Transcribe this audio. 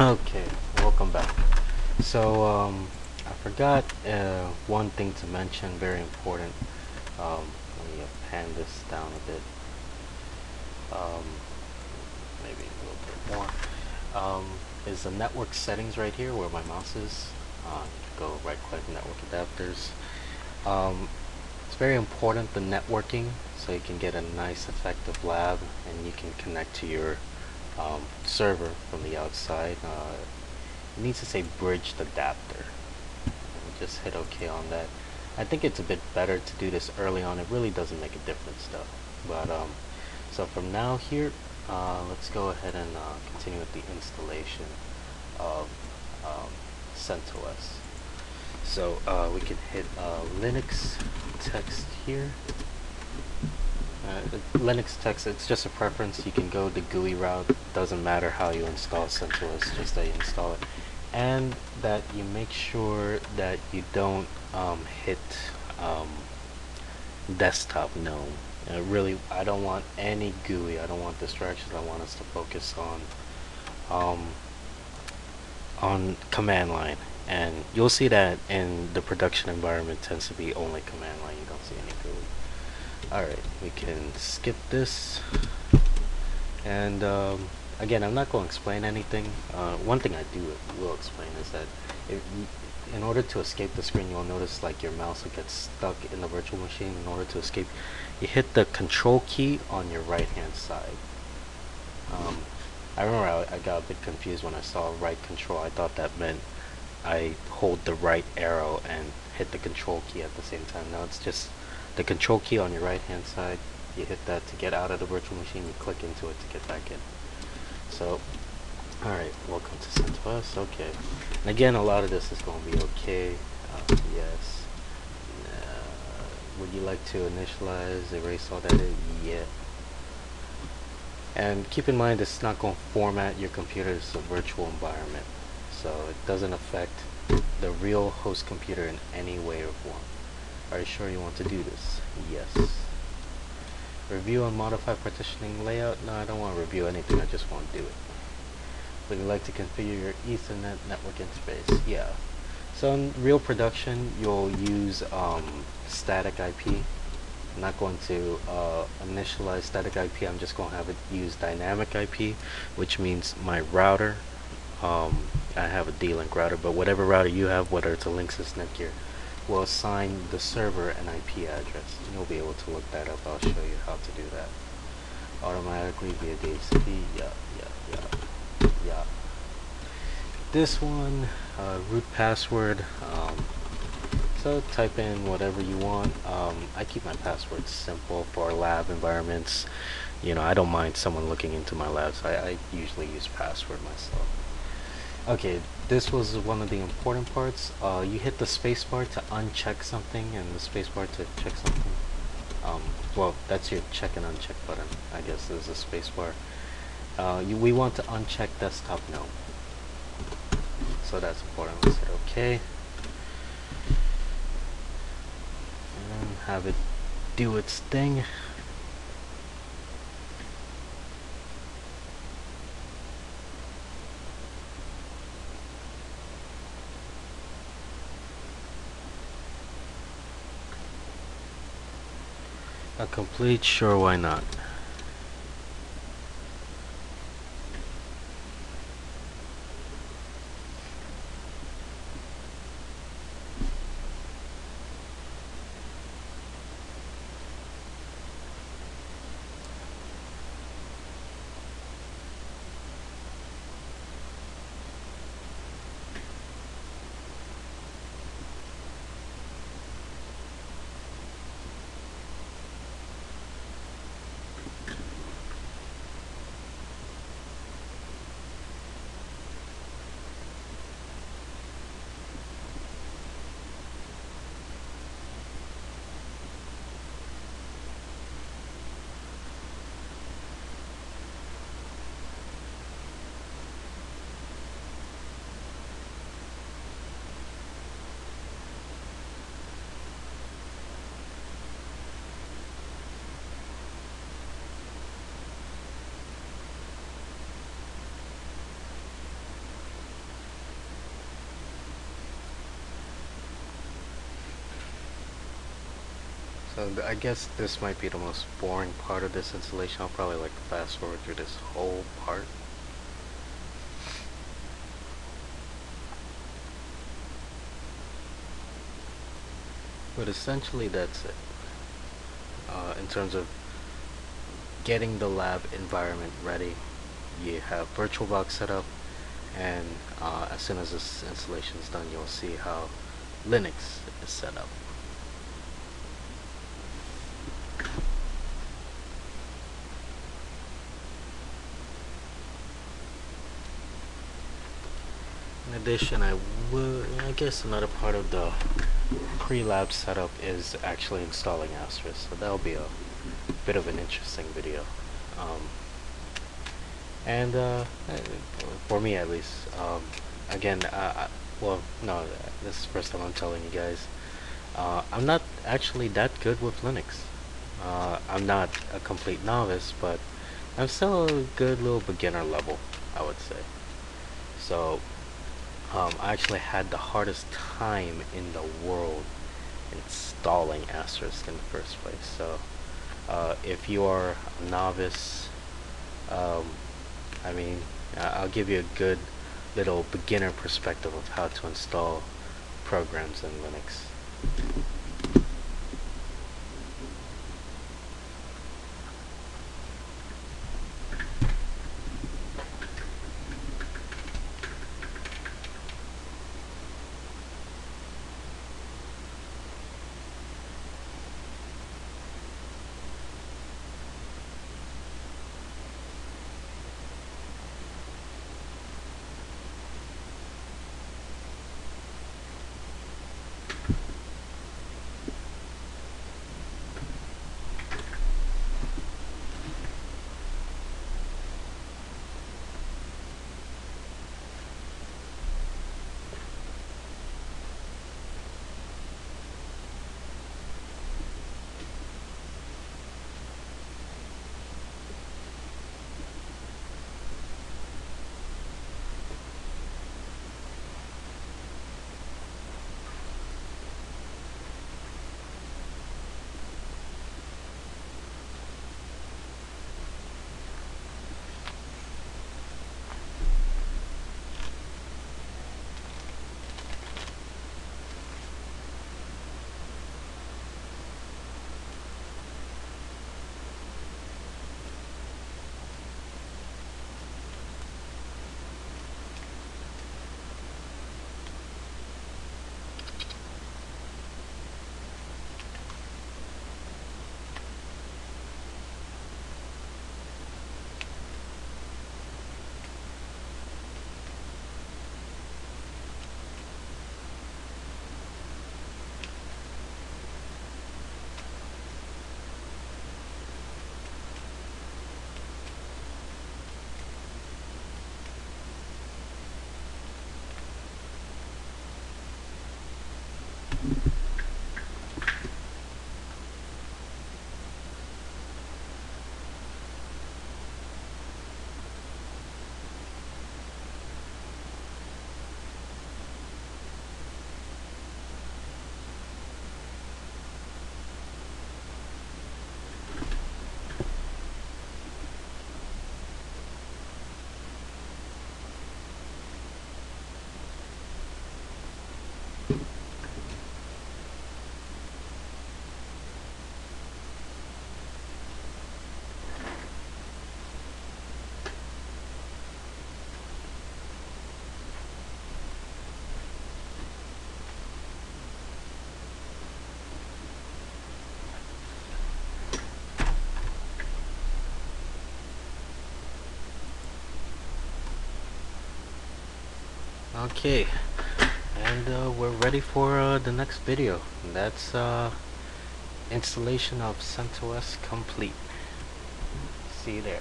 Okay, welcome back. I forgot one thing to mention, very important. Let me pan this down a bit. Um, Maybe a little bit more. Is the network settings right here where my mouse is. You can go right click network adapters. Um, it's very important, the networking, so you can get a nice effective lab and you can connect to your server from the outside. It needs to say bridged adapter. Just hit OK on that. I think it's a bit better to do this early on. It really doesn't make a difference though. But so from now here, let's go ahead and continue with the installation of CentOS. So we can hit Linux text here. Linux text, it's just a preference. You can go the GUI route. Doesn't matter how you install CentOS, just that you install it. And that you make sure that you don't hit desktop gnome. Really, I don't want any GUI. I don't want distractions. I want us to focus um, on command line. And you'll see that in the production environment tends to be only command line. You don't see any GUI. Alright, we can skip this. And again, I'm not going to explain anything. One thing I will explain is that in order to escape the screen, you'll notice like your mouse will get stuck in the virtual machine. In order to escape, you hit the control key on your right hand side. I remember I got a bit confused when I saw right control. I thought that meant I hold the right arrow and hit the control key at the same time. No, it's just the control key on your right hand side. You hit that to get out of the virtual machine. You click into it to get back in. So, alright, welcome to CentOS. Okay. And again, a lot of this is going to be okay. Yes. Would you like to initialize, erase all that? Yeah. And keep in mind, it's not going to format your computer. It's a virtual environment. So it doesn't affect the real host computer in any way or form. Are you sure you want to do this? Yes. Review and modify partitioning layout? No, I don't want to review anything. I just want to do it. Would you like to configure your Ethernet network interface? Yeah. So in real production, you'll use static IP. I'm not going to initialize static IP. I'm just going to have it use dynamic IP, which means my router. I have a D-Link router, but whatever router you have, whether it's a Linksys Netgear, will assign the server an IP address. You'll be able to look that up. I'll show you how to do that automatically via DHCP. Yeah. This one, root password. So type in whatever you want. I keep my passwords simple for lab environments. You know, I don't mind someone looking into my labs. I usually use password myself. Okay, this was one of the important parts. You hit the spacebar to uncheck something and the spacebar to check something. Well, that's your check and uncheck button. I guess there's a spacebar. We want to uncheck desktop gnome. So that's important. Let's hit OK. And have it do its thing. A complete, sure, why not? So I guess this might be the most boring part of this installation. I'll probably like fast forward through this whole part. But essentially that's it. In terms of getting the lab environment ready, you have VirtualBox set up, and as soon as this installation is done, you'll see how Linux is set up. In addition, I guess another part of the pre-lab setup is actually installing asterisk, so that'll be a bit of an interesting video. And for me at least, again, well, no, this is the first time I'm telling you guys. I'm not actually that good with Linux. I'm not a complete novice, but I'm still a good little beginner level, I would say. So, I actually had the hardest time in the world installing asterisk in the first place. So, if you are a novice, I mean, I'll give you a good little beginner perspective of how to install programs in Linux. Okay, and we're ready for the next video. That's installation of CentOS complete. See you there.